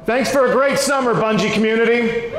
Thanks for a great summer, Bungie community.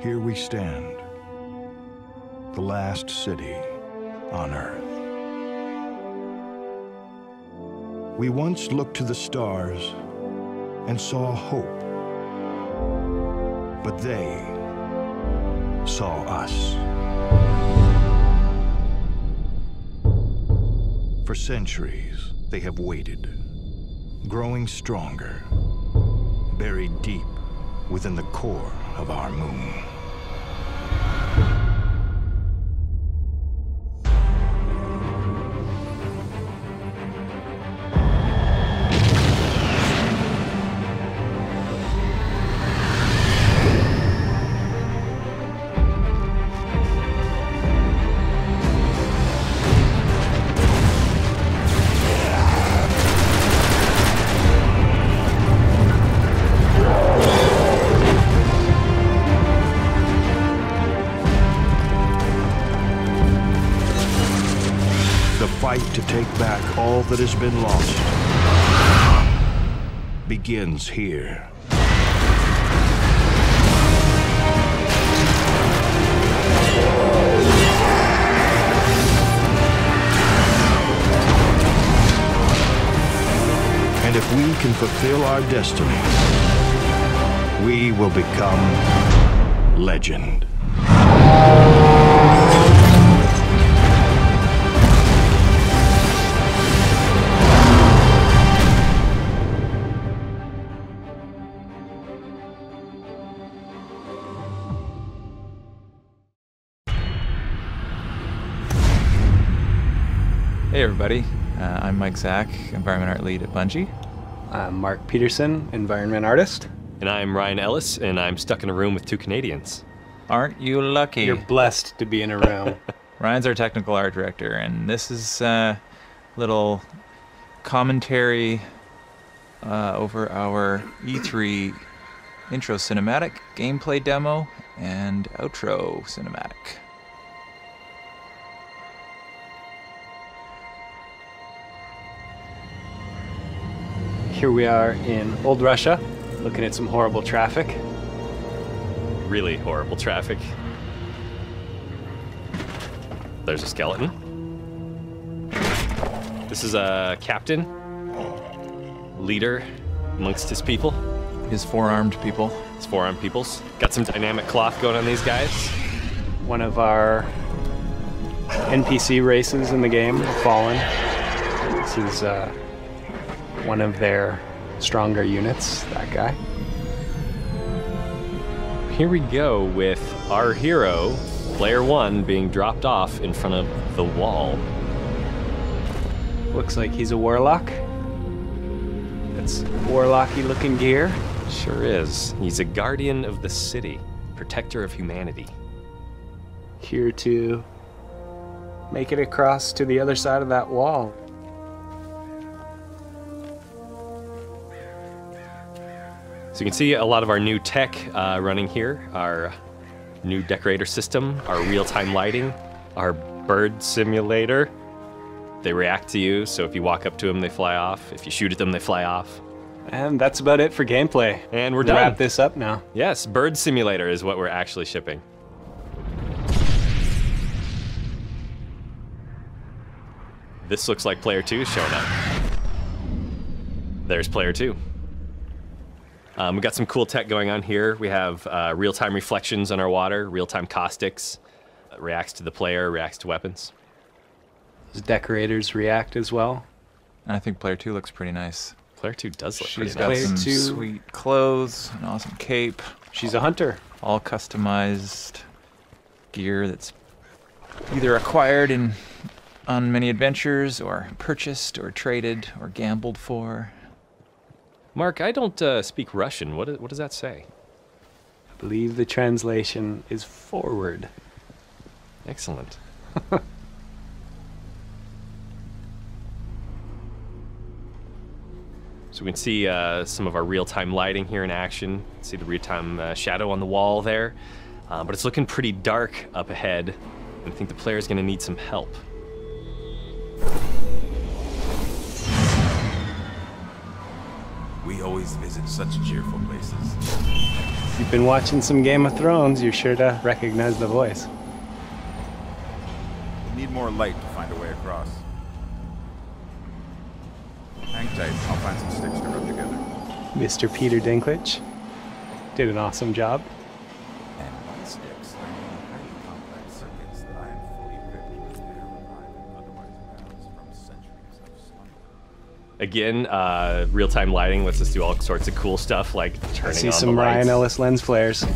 Here we stand, the last city on Earth. We once looked to the stars and saw hope, but they saw us. For centuries, they have waited, growing stronger, buried deep within the core of our moon. The fight to take back all that has been lost begins here. And if we can fulfill our destiny, we will become legend. Hey everybody, I'm Mike Zach, Environment Art Lead at Bungie. I'm Mark Peterson, Environment Artist. And I'm Ryan Ellis, and I'm stuck in a room with two Canadians. Aren't you lucky? You're blessed to be in a room. Ryan's our technical art director, and this is a little commentary over our E3 intro cinematic, gameplay demo, and outro cinematic. Here we are in Old Russia, looking at some horrible traffic. Really horrible traffic. There's a skeleton. This is a captain, leader amongst his people. His four-armed people. His four-armed peoples. Got some dynamic cloth going on these guys. One of our NPC races in the game, the Fallen. This is one of their stronger units, that guy. Here we go with our hero, player one, being dropped off in front of the wall. Looks like he's a warlock. That's warlocky looking gear. Sure is. He's a guardian of the city, protector of humanity. Here to make it across to the other side of that wall. So you can see a lot of our new tech running here. Our new decorator system, our real-time lighting, our bird simulator. They react to you, so if you walk up to them, they fly off. If you shoot at them, they fly off. And that's about it for gameplay. And we're done. Wrap this up now. Yes, bird simulator is what we're actually shipping. This looks like player two showing up. There's player two. We got some cool tech going on here. We have real-time reflections on our water, real-time caustics, reacts to the player, reacts to weapons. Does decorators react as well? And I think player two looks pretty nice. Player two does look She's pretty got nice. some Player two. sweet clothes, an awesome cape, She's a hunter. all customized gear that's either acquired on many adventures, or purchased, or traded, or gambled for. Mark, I don't speak Russian. What does that say? believe the translation is forward. Excellent. So we can see some of our real-time lighting here in action. See the real-time shadow on the wall there. But it's looking pretty dark up ahead. And I think the player's going to need some help. We always visit such cheerful places. If you've been watching some Game of Thrones, you're sure to recognize the voice. We need more light to find a way across. Hang tight, I'll find some sticks to rub together. Mr. Peter Dinklage did an awesome job. And what sticks? Highly complex circuits that I am fully equipped to repair, revive, and otherwise balance from centuries of slumber. Again, real-time lighting lets us do all sorts of cool stuff, like turning on See the some lights. Ryan Ellis lens flares.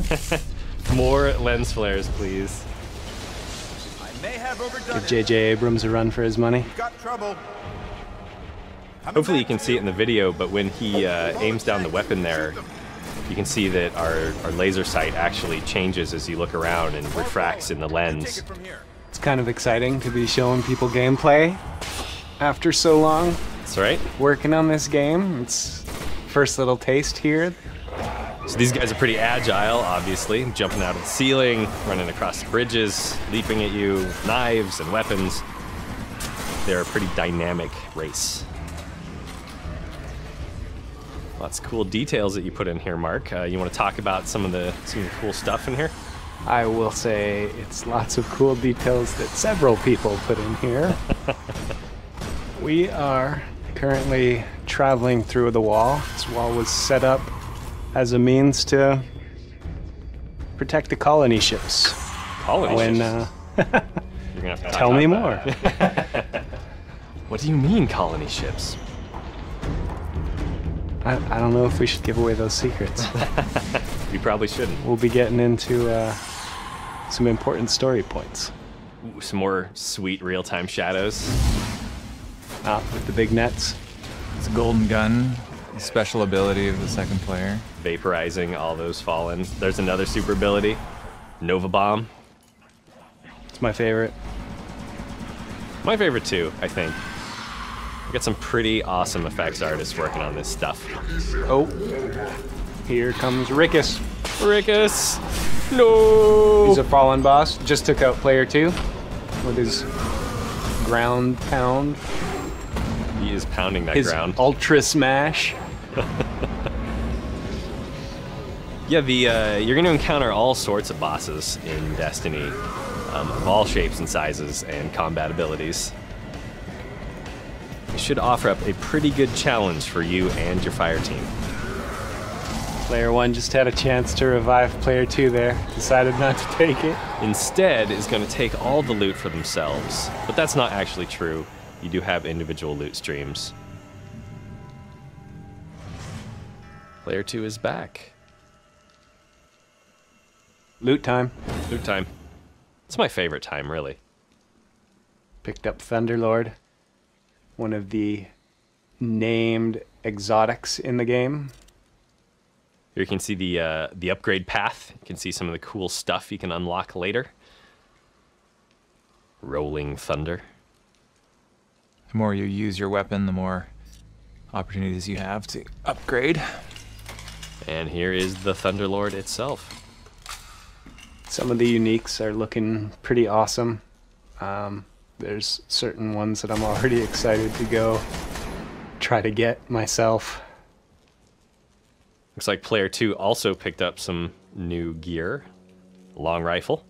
More lens flares, please. I may have overdone Give J.J. Abrams a run for his money. it. Got trouble. Hopefully you can see it in the video, but when he aims down the weapon there, you can see that our laser sight actually changes as you look around and refracts in the Take lens. it from here. It's kind of exciting to be showing people gameplay after so long That's right. working on this game. It's first little taste here. So these guys are pretty agile, obviously, jumping out of the ceiling, running across the bridges, leaping at you, knives and weapons. They're a pretty dynamic race. Lots of cool details that you put in here, Mark. You want to talk about some of the cool stuff in here? I will say it's lots of cool details that several people put in here. We are currently traveling through the wall. This wall was set up as a means to protect the colony ships. Colony When ships. You're gonna have to tell talk me about more. that. What do you mean, colony ships? I don't know if we should give away those secrets. We probably shouldn't. We'll be getting into some important story points. Ooh, some more sweet real-time shadows. With the big nets. It's a golden gun, a special ability of the second player. Vaporizing all those fallen. There's another super ability. Nova Bomb. It's my favorite. My favorite too, I think. We got some pretty awesome effects artists working on this stuff. Oh, here comes Rickus. Rickus! No! He's a fallen boss. Just took out player 2 with his ground pound. He is pounding that His ground. ultra smash. Yeah, you're going to encounter all sorts of bosses in Destiny, of all shapes and sizes and combat abilities. It should offer up a pretty good challenge for you and your fire team. Player 1 just had a chance to revive player 2 there. Decided not to take it. Instead is going to take all the loot for themselves, but that's not actually true. You do have individual loot streams. Player 2 is back. Loot time. Loot time. It's my favorite time, really. Picked up Thunderlord. One of the named exotics in the game. Here you can see the upgrade path. You can see some of the cool stuff you can unlock later. Rolling Thunder. The more you use your weapon, the more opportunities you have to upgrade. And here is the Thunderlord itself. Some of the uniques are looking pretty awesome. There's certain ones that I'm already excited to go try to get myself. Looks like player 2 also picked up some new gear. Long rifle.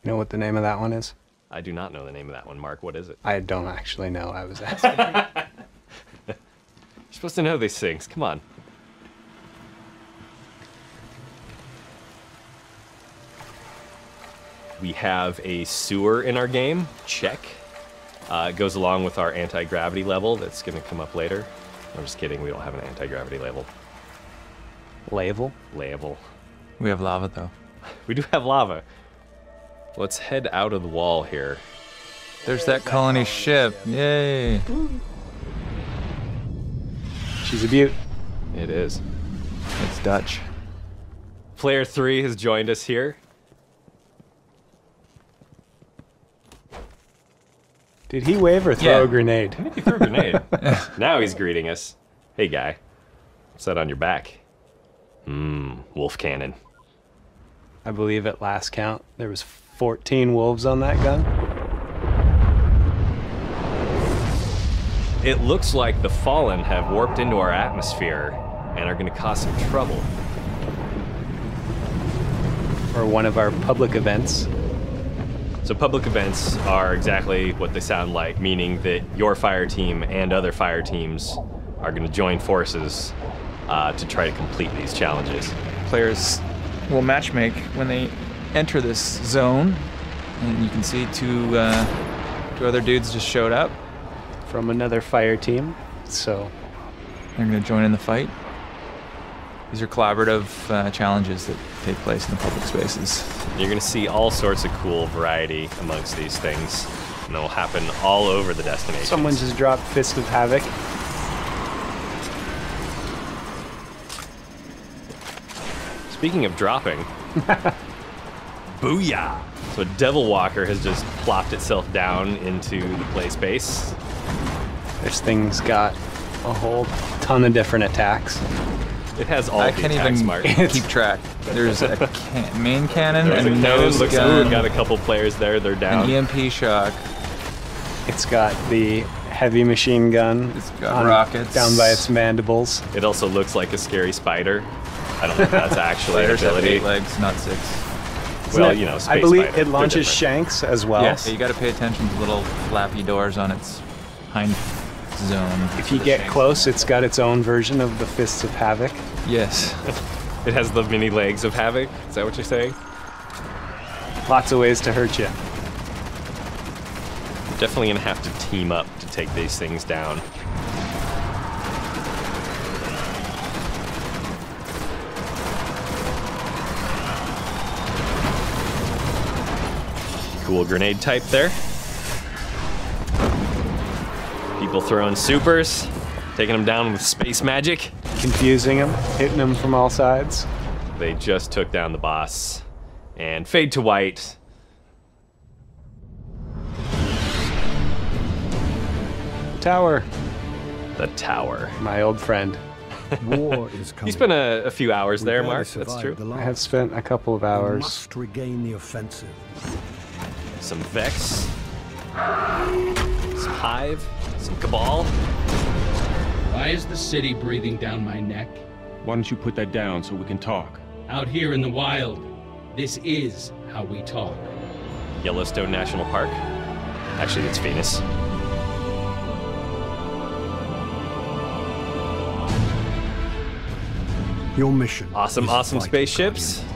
You know what the name of that one is? I do not know the name of that one, Mark. What is it? I don't actually know. I was asking. You're supposed to know these things. Come on. We have a sewer in our game. Check. It goes along with our anti-gravity level that's going to come up later. I'm just kidding. We don't have an anti-gravity level. Label. Label. We have lava, though. We do have lava. Let's head out of the wall here. There's that colony ship. Yay! She's a beaut. It is. It's It's Dutch. Player 3 has joined us here. Did he wave or throw a grenade? I think he threw a grenade. Now he's greeting us. Hey, guy. What's that on your back? Wolf cannon. I believe at last count, there was 14 wolves on that gun. It looks like the Fallen have warped into our atmosphere and are going to cause some trouble. For one of our public events. So public events are exactly what they sound like, meaning that your fire team and other fire teams are going to join forces to try to complete these challenges. Players will matchmake when they enter this zone, and you can see two other dudes just showed up. From another fire team, so They're going to join in the fight. These are collaborative challenges that take place in the public spaces. You're going to see all sorts of cool variety amongst these things, and they'll happen all over the destination. someone just dropped Fist of Havoc. Speaking of dropping, booyah! So a Devil Walker has just plopped itself down into the play space. This thing's got a whole ton of different attacks. It has all I the can't attacks even marked. keep track. There's a main cannon, There's a a cannon, nose looks gun, ooh, got a couple players there, they're down. an EMP shock. It's got the heavy machine gun It's got rockets. down by its mandibles. It also looks like a scary spider. I don't think that's actually an Players have ability. 8 legs, not 6. Well, you know, space I believe spider. it They're launches different. shanks as well. Yes, you got to pay attention to the little flappy doors on its hind zone. If you get close, it's got its own version of the Fists of Havoc. Yes. It has the mini legs of Havoc. Is that what you're saying? Lots of ways to hurt you. Definitely gonna have to team up to take these things down. Cool grenade type there. People throwing supers, taking them down with space magic. Confusing them, hitting them from all sides. They just took down the boss. And fade to white. Tower, The tower. my old friend. War is coming. You spent a few hours We there, barely Mark. That's survived true. the I last. have spent a couple of We hours. must regain the offensive. Some Vex. Some Hive. Some Cabal. Why is the city breathing down my neck? Why don't you put that down so we can talk? Out here in the wild, this is how we talk. Yellowstone National Park. Actually, it's Venus. Your mission. Awesome, is awesome vital, spaceships. Guardian.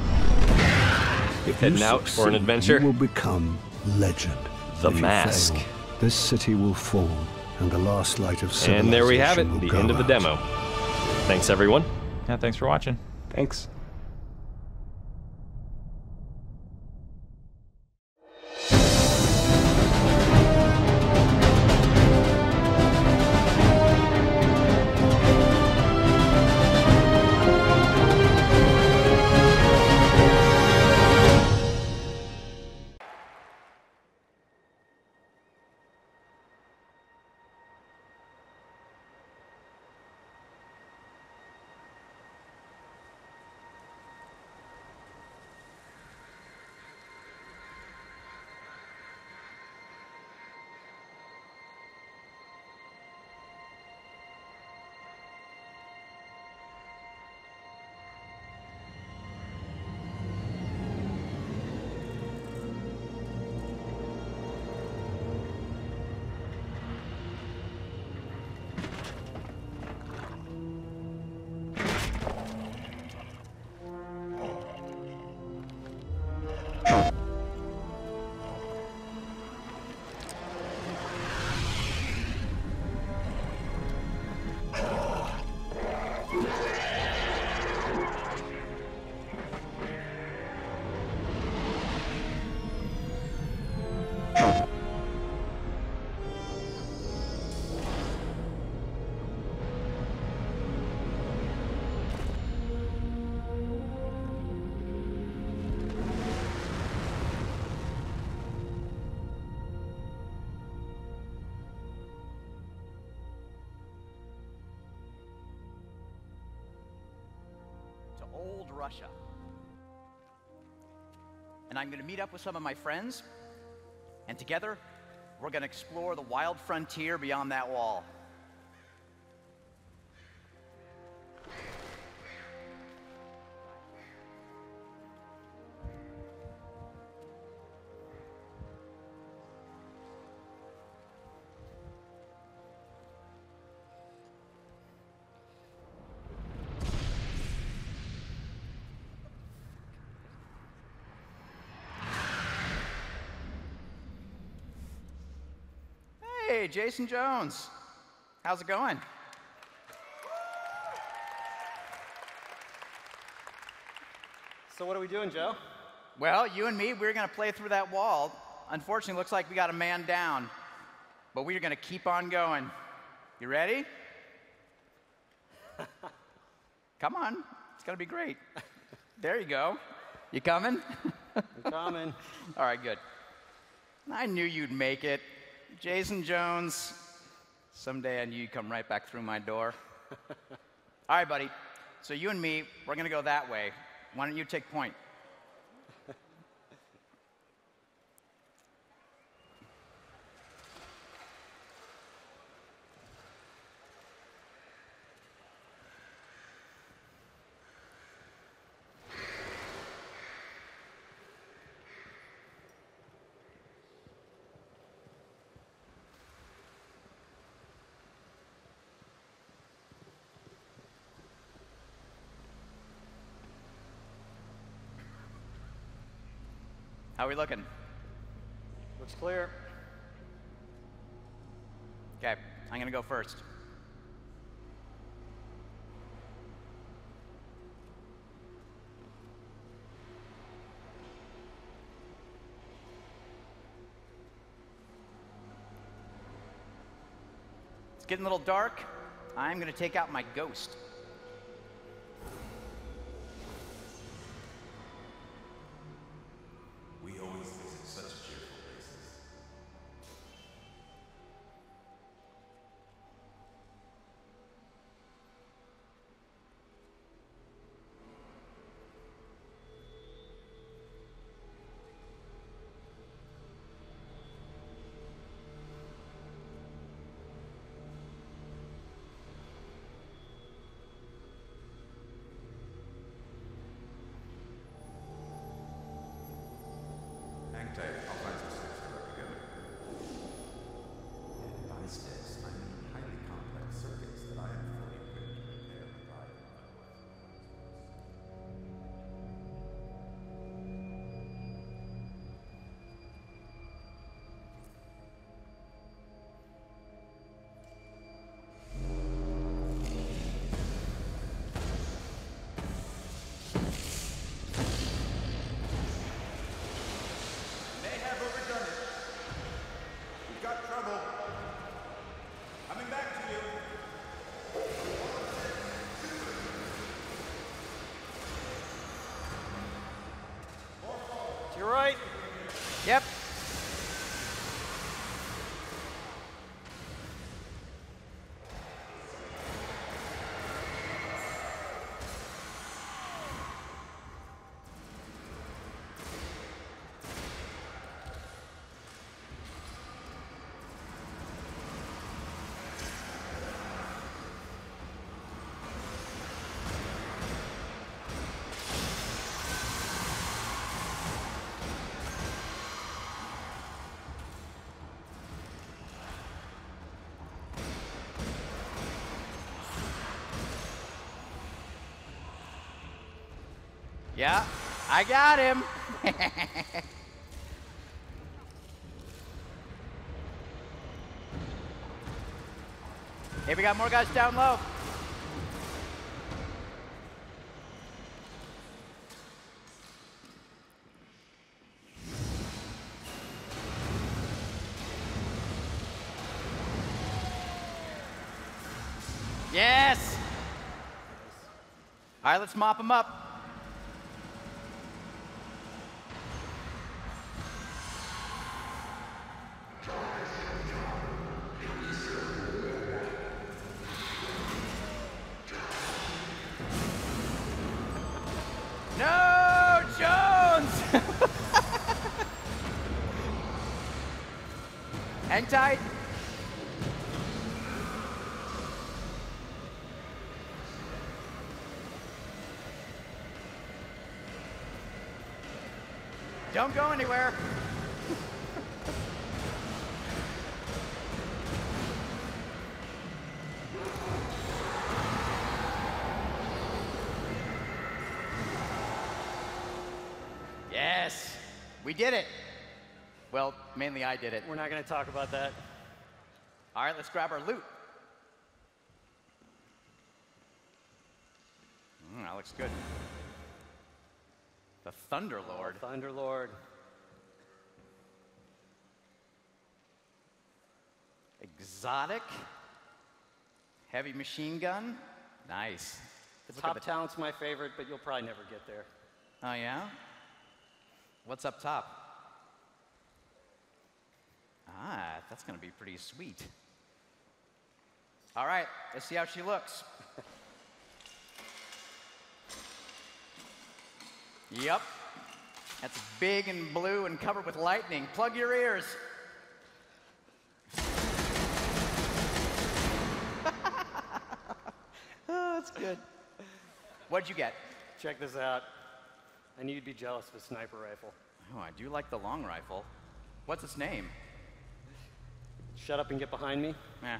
If Heading you out for an succeed, adventure. You will become legend. The If you Mask. fail, this city will fall, and the last light of civilization And there we have it, will the go end of the out. demo. Thanks, everyone. Yeah, thanks for watching. Thanks. Russia. And I'm going to meet up with some of my friends, and together, we're going to explore the wild frontier beyond that wall. Hey, Jason Jones. How's it going? So what are we doing, Joe? Well, you and me, we're going to play through that wall. Unfortunately, looks like we got a man down. But we're going to keep on going. You ready? Come on. It's going to be great. There you go. You coming? I'm coming. All right, good. I knew you'd make it. Jason Jones, someday I knew you'd come right back through my door. All right, buddy. So you and me, we're going to go that way. Why don't you take point? How are we looking? Looks clear. Okay, I'm going to go first. It's getting a little dark. I'm going to take out my ghost. We always visit such cheerful places. Hang tight, I'll find some sticks to rub together. And by sticks, I mean highly complex circuits that I am fully equipped to repair and provide May have overdone it. We've got trouble. Coming back to you. To your right. Yep. Yeah, I got him. Hey, we got more guys down low. Yes. All right, let's mop them up. Hang tight. Don't go anywhere. Yes, we did it. Well, mainly I did it. We're not going to talk about that. All right, let's grab our loot. That looks good. The Thunderlord. Oh, Thunderlord. Exotic. Heavy machine gun. Nice. The top talent's my favorite, but you'll probably never get there. Oh, yeah? What's up top? Ah, that's going to be pretty sweet. All right, let's see how she looks. Yep. That's big and blue and covered with lightning. Plug your ears. Oh, that's good. What'd you get? Check this out. I knew you'd be jealous of a sniper rifle. Oh, I do like the long rifle. What's its name? Shut up and get behind me. Yeah.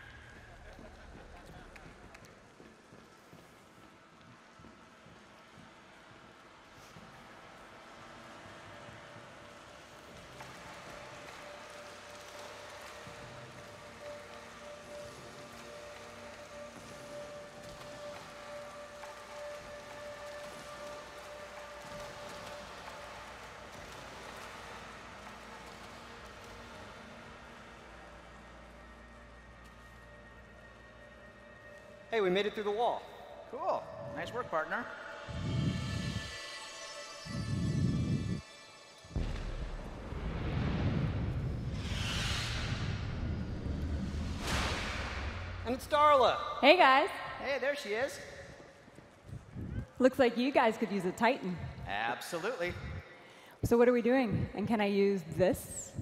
Hey, we made it through the wall. Cool. Nice work, partner. And it's Darla. Hey, guys. Hey, there she is. Looks like you guys could use a Titan. Absolutely. So what are we doing? And can I use this?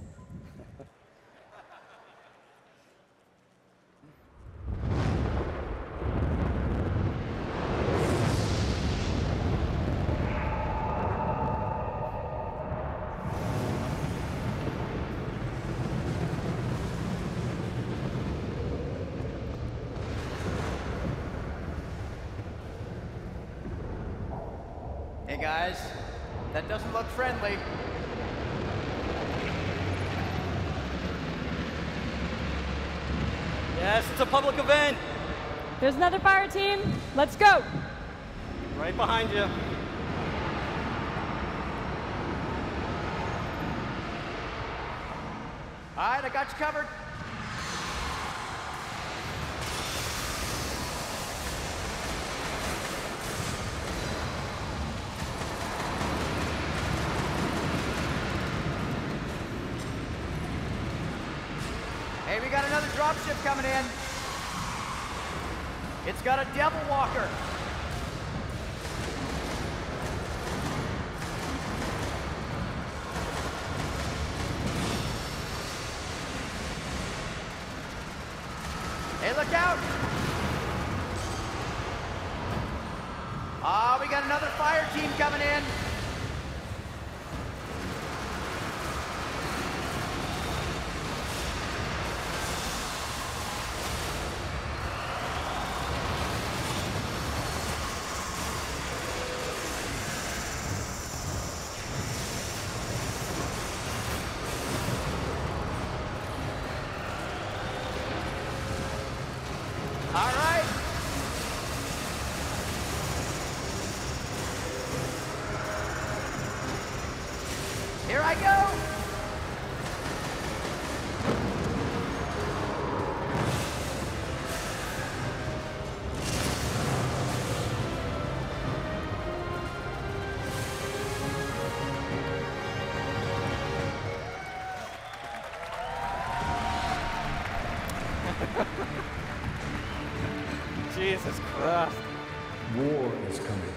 Hey guys, that doesn't look friendly. Yes, it's a public event. There's another fire team. Let's go. Right behind you. All right, I got you covered. Hey, we got another dropship coming in. It's got a Devil Walker. Hey, look out! Ah, we got another fire team coming in. All right. Here I go. Jesus Christ. War is coming.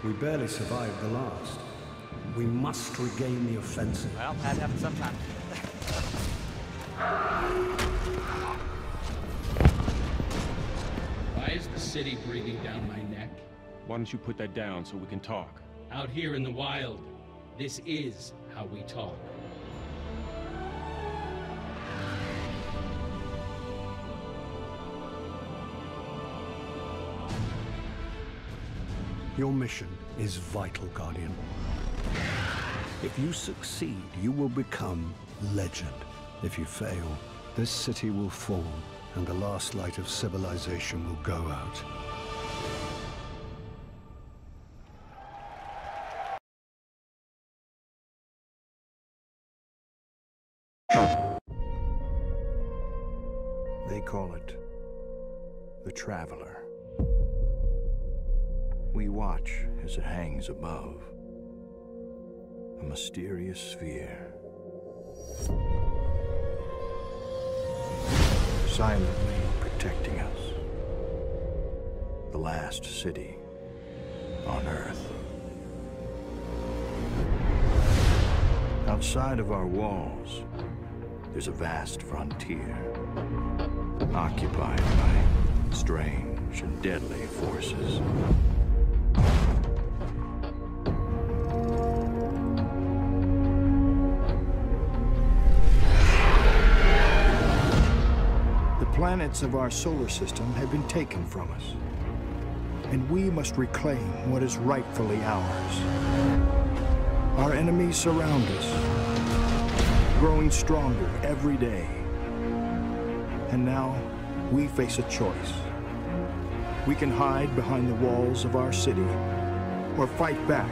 We barely survived the last. We must regain the offensive. Well, that happens sometime. Why is the city breathing down my neck? Why don't you put that down so we can talk? Out here in the wild, this is how we talk. Your mission is vital, Guardian. If you succeed, you will become legend. If you fail, this city will fall, and the last light of civilization will go out. They call it the Traveler. We watch as it hangs above, a mysterious sphere, silently protecting us. The last city on Earth. Outside of our walls, there's a vast frontier, occupied by strange and deadly forces. The planets of our solar system have been taken from us, and we must reclaim what is rightfully ours. Our enemies surround us, growing stronger every day. And now, we face a choice. We can hide behind the walls of our city, or fight back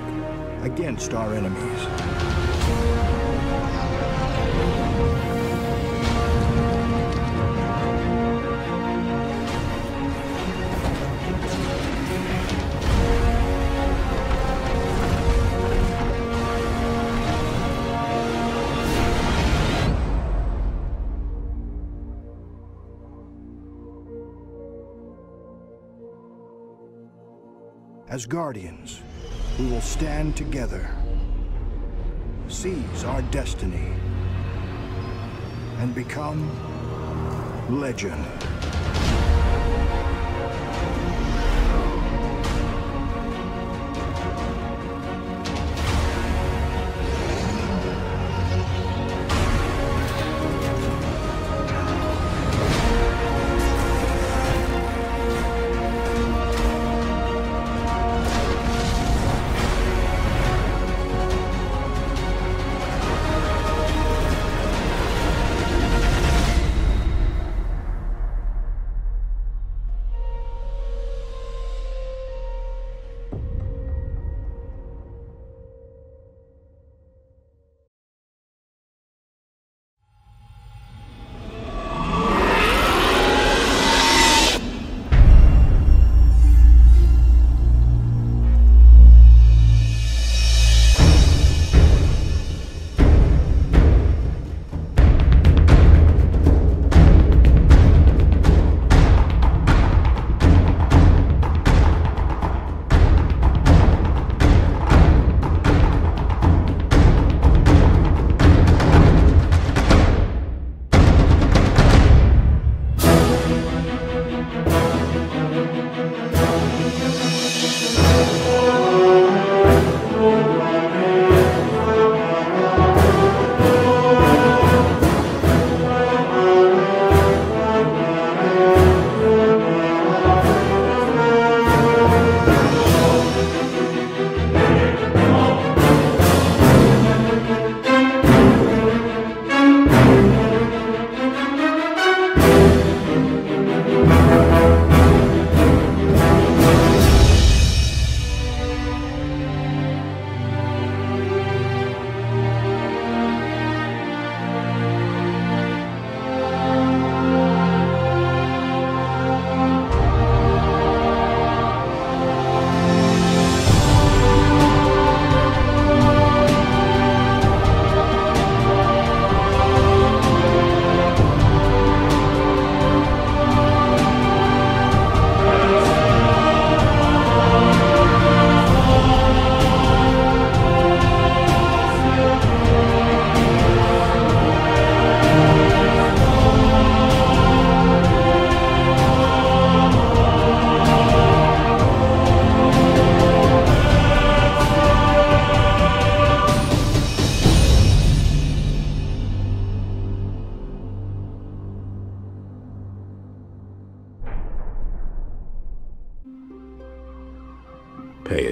against our enemies. As Guardians, we will stand together, seize our destiny, and become legend.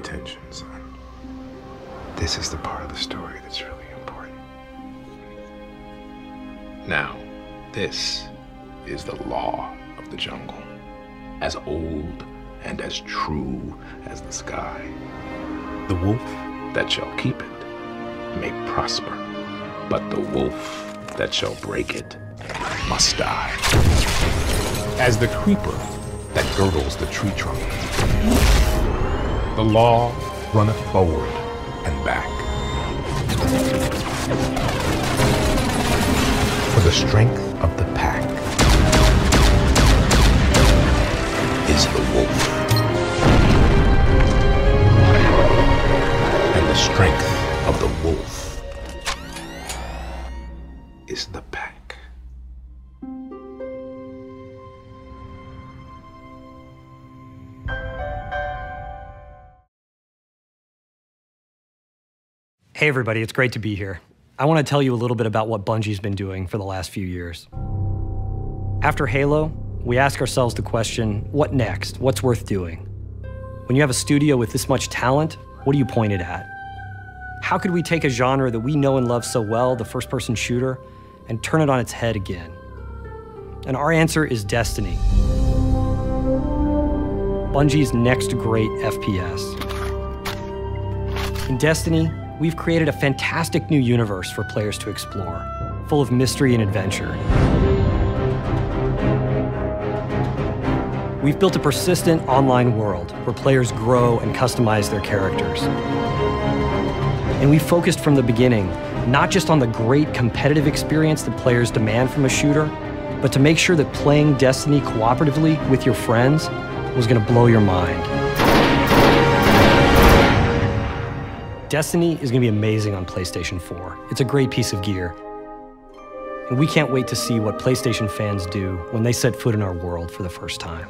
attention, son. This is the part of the story that's really important. Now, this is the law of the jungle, as old and as true as the sky. The wolf that shall keep it may prosper, but the wolf that shall break it must die. As the creeper that girdles the tree trunk, the law runneth forward and back. For the strength of the pack is the wolf, and the strength of the wolf is the pack. Hey everybody, it's great to be here. I want to tell you a little bit about what Bungie's been doing for the last few years. After Halo, we ask ourselves the question, what next? What's worth doing? When you have a studio with this much talent, what do you point it at? How could we take a genre that we know and love so well, the first-person shooter, and turn it on its head again? And our answer is Destiny, Bungie's next great FPS. In Destiny, we've created a fantastic new universe for players to explore, full of mystery and adventure. We've built a persistent online world where players grow and customize their characters. And we focused from the beginning, not just on the great competitive experience that players demand from a shooter, but to make sure that playing Destiny cooperatively with your friends was going to blow your mind. Destiny is going to be amazing on PlayStation 4. It's a great piece of gear. And we can't wait to see what PlayStation fans do when they set foot in our world for the first time.